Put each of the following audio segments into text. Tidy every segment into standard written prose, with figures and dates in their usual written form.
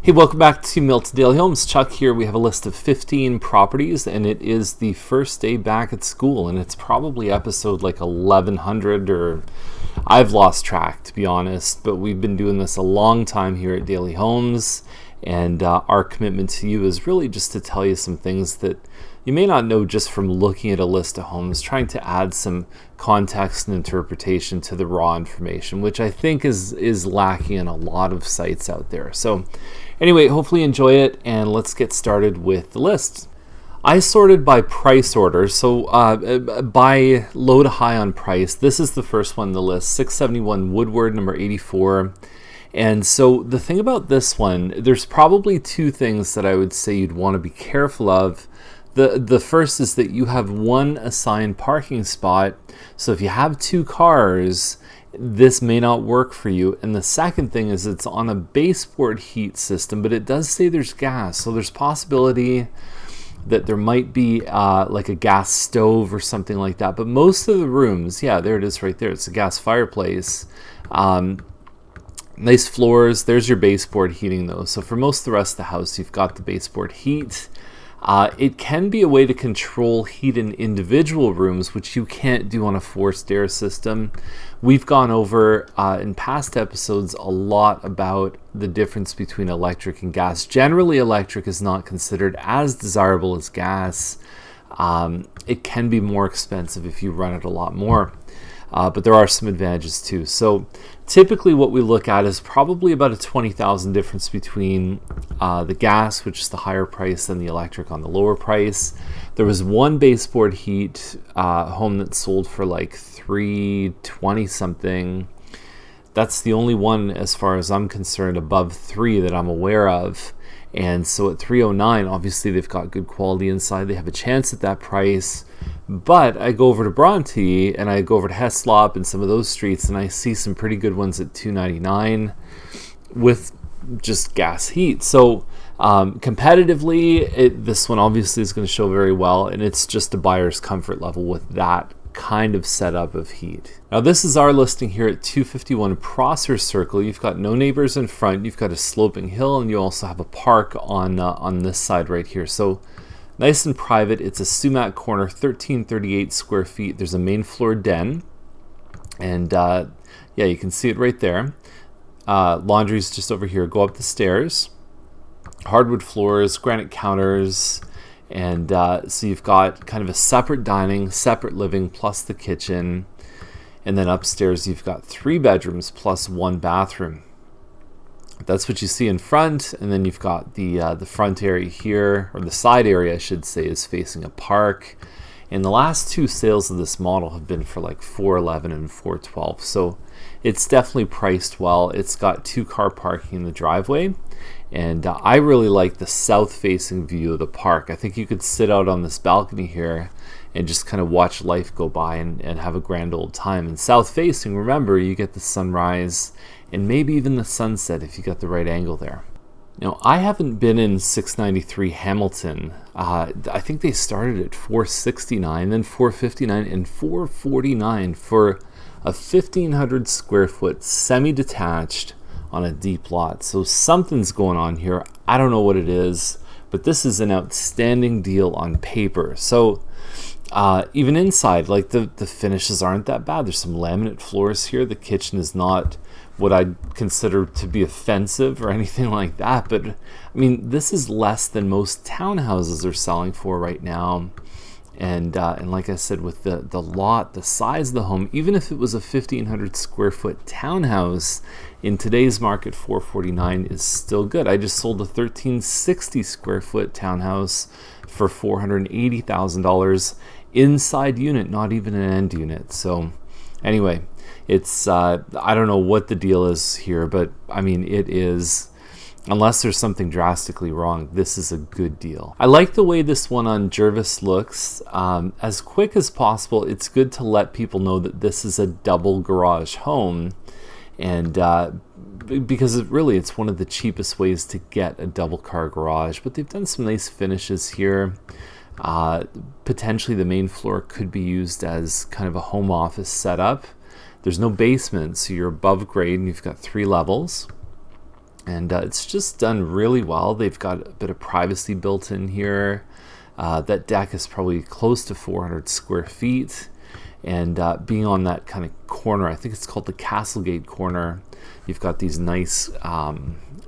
Hey, welcome back to Milton Daily Homes. Chuck here. We have a list of 15 properties, and it is the first day back at school, and it's probably episode like 1100, or I've lost track, to be honest, but we've been doing this a long time here at Daily Homes, and our commitment to you is really just to tell you some things that you may not know just from looking at a list of homes, trying to add some context and interpretation to the raw information, which I think is lacking in a lot of sites out there. So anyway, hopefully you enjoy it, and let's get started with the list. I sorted by price order, so by low to high on price. This is the first one on the list, 671 Woodward, number 84. And so the thing about this one, there's probably two things that I would say you'd want to be careful of. The first is that you have one assigned parking spot, so if you have two cars, this may not work for you. And the second thing is it's on a baseboard heat system, but it does say there's gas, so there's possibility that there might be like a gas stove or something like that. But most of the rooms, yeah, there it is right there, it's a gas fireplace. Nice floors, there's your baseboard heating though. So for most of the rest of the house, you've got the baseboard heat. It can be a way to control heat in individual rooms, which you can't do on a forced air system. We've gone over in past episodes a lot about the difference between electric and gas. Generally, electric is not considered as desirable as gas. It can be more expensive if you run it a lot more. But there are some advantages too. So typically what we look at is probably about a $20,000 difference between the gas, which is the higher price, and the electric on the lower price. There was one baseboard heat home that sold for like $320 something. That's the only one, as far as I'm concerned, above $3 that I'm aware of. And so at $309, obviously they've got good quality inside. They have a chance at that price. But I go over to Bronte and I go over to Heslop and some of those streets, and I see some pretty good ones at $299 with just gas heat. So competitively, this one obviously is going to show very well, and it's just a buyer's comfort level with that kind of setup of heat. Now this is our listing here at 251 Prosser Circle. You've got no neighbors in front, you've got a sloping hill, and you also have a park on this side right here. So nice and private. It's a sumac corner, 1338 square feet. There's a main floor den, and yeah, you can see it right there. Laundry's just over here. Go up the stairs. Hardwood floors, granite counters, and so you've got kind of a separate dining, separate living, plus the kitchen. And then upstairs you've got 3 bedrooms plus 1 bathroom. That's what you see in front, and then you've got the front area here, or the side area I should say, is facing a park. And the last 2 sales of this model have been for like $411 and $412, so it's definitely priced well. It's got 2 car parking in the driveway, and I really like the south-facing view of the park. I think you could sit out on this balcony here and just kind of watch life go by and have a grand old time. And south-facing, remember, you get the sunrise and maybe even the sunset if you got the right angle there. Now, I haven't been in 693 Hamilton. I think they started at $469, then $459, and $449 for a 1,500 square foot semi-detached on a deep lot. So something's going on here. I don't know what it is, but this is an outstanding deal on paper. So even inside, like the finishes aren't that bad. There's some laminate floors here. The kitchen is not what I'd consider to be offensive or anything like that, but I mean, this is less than most townhouses are selling for right now. And like I said, with the lot, the size of the home, even if it was a 1,500 square foot townhouse, in today's market, $449 is still good. I just sold a 1,360 square foot townhouse for $480,000 inside unit, not even an end unit. So anyway, it's I don't know what the deal is here, but I mean, it is, unless there's something drastically wrong, this is a good deal. I like the way this one on Jervis looks. As quick as possible, it's good to let people know that this is a double garage home, and because it's one of the cheapest ways to get a double car garage. But they've done some nice finishes here. Potentially the main floor could be used as kind of a home office setup. There's no basement, so you're above grade, and you've got 3 levels. And it's just done really well. They've got a bit of privacy built in here. That deck is probably close to 400 square feet. And being on that kind of corner, I think it's called the Castlegate corner, you've got these nice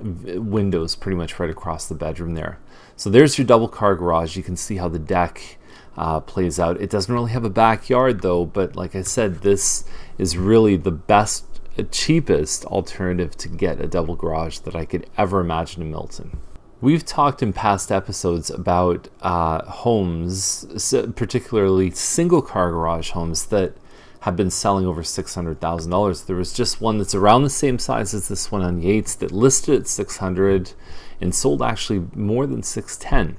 windows pretty much right across the bedroom there. So there's your double car garage. You can see how the deck plays out. It doesn't really have a backyard though, but like I said, this is really the best, cheapest alternative to get a double garage that I could ever imagine in Milton. We've talked in past episodes about homes, particularly single car garage homes that have been selling over $600,000. There was just one that's around the same size as this one on Yates that listed at $600 and sold actually more than $610.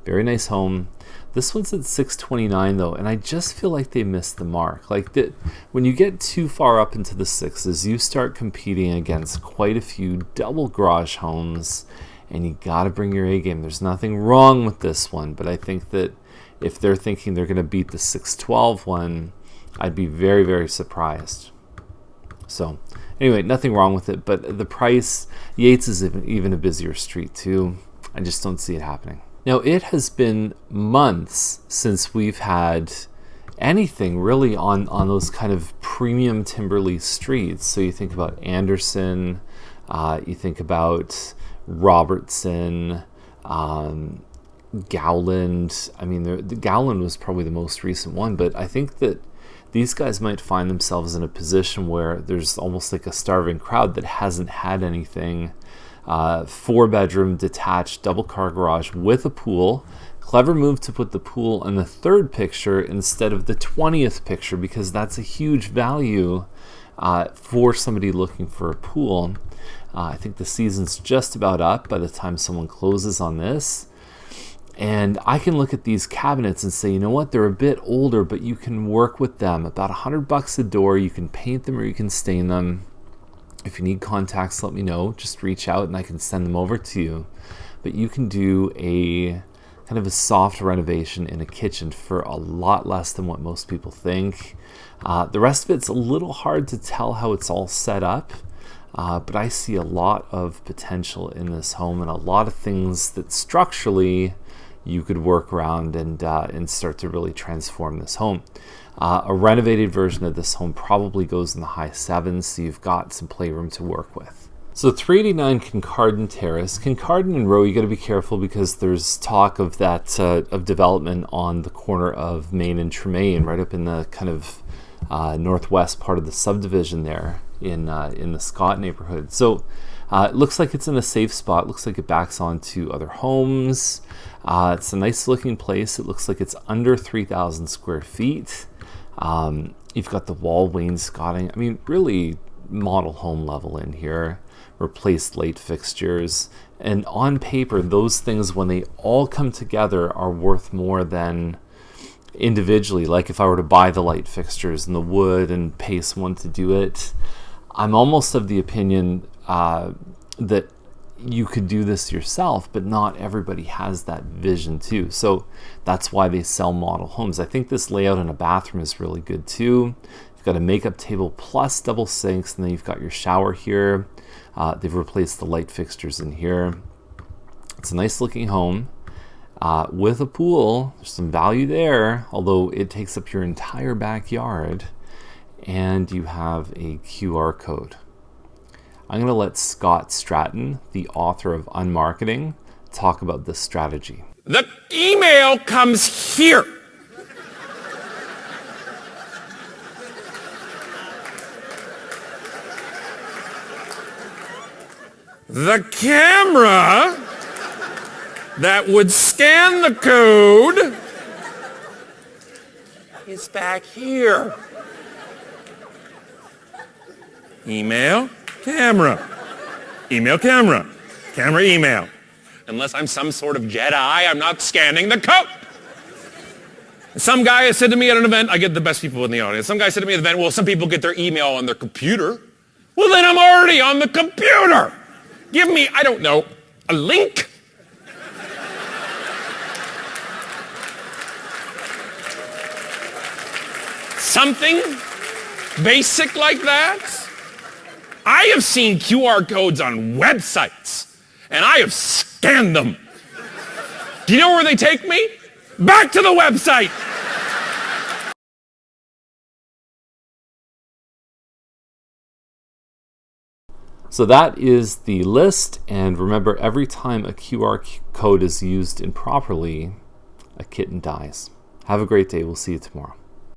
Very nice home. This one's at $629 though, and I just feel like they missed the mark. Like that, when you get too far up into the sixes, you start competing against quite a few double garage homes, and you got to bring your A game. There's nothing wrong with this one, but I think that if they're thinking they're going to beat the 612 one, I'd be very, very surprised. So anyway, nothing wrong with it, but the price, Yates is even a busier street too. I just don't see it happening. Now, it has been months since we've had anything really on those kind of premium Timberleaf streets. So you think about Anderson, you think about Robertson, Gowland. I mean, the Gowland was probably the most recent one, but I think that these guys might find themselves in a position where there's almost like a starving crowd that hasn't had anything. 4-bedroom detached double car garage with a pool. Clever move to put the pool in the 3rd picture instead of the 20th picture, because that's a huge value for somebody looking for a pool. I think the season's just about up by the time someone closes on this. And I can look at these cabinets and say, you know what, they're a bit older, but you can work with them. About $100 a door. You can paint them or you can stain them. If you need contacts, let me know. Just reach out and I can send them over to you. But you can do a kind of a soft renovation in a kitchen for a lot less than what most people think. The rest of it's a little hard to tell how it's all set up. But I see a lot of potential in this home and a lot of things that structurally you could work around and start to really transform this home. A renovated version of this home probably goes in the high 7s, so you've got some playroom to work with. So 389 Kincardine Terrace. Kincardine and Row, you got to be careful because there's talk of that of development on the corner of Main and Tremaine, right up in the kind of northwest part of the subdivision there in the Scott neighborhood. So it looks like it's in a safe spot. Looks like it backs onto other homes. It's a nice looking place. It looks like it's under 3,000 square feet. You've got the wall wainscoting. I mean, really model home level in here. Replaced light fixtures. And on paper, those things, when they all come together, are worth more than individually. Like if I were to buy the light fixtures and the wood and pay someone to do it, I'm almost of the opinion that you could do this yourself, but not everybody has that vision too. So that's why they sell model homes. I think this layout in a bathroom is really good too. You've got a makeup table plus double sinks, and then you've got your shower here. They've replaced the light fixtures in here. It's a nice looking home with a pool. There's some value there, although it takes up your entire backyard. And you have a QR code. I'm going to let Scott Stratton, the author of Unmarketing, talk about this strategy. The email comes here. The camera that would scan the code is back here. Email, camera. Email, camera. Camera, email. Unless I'm some sort of Jedi, I'm not scanning the code. Some guy has said to me at an event, I get the best people in the audience. Some guy said to me at an event, well, some people get their email on their computer. Well, then I'm already on the computer. Give me, I don't know, a link. Something basic like that. I have seen QR codes on websites, and I have scanned them. Do you know where they take me? Back to the website. So that is the list, and remember, every time a QR code is used improperly, a kitten dies. Have a great day. We'll see you tomorrow.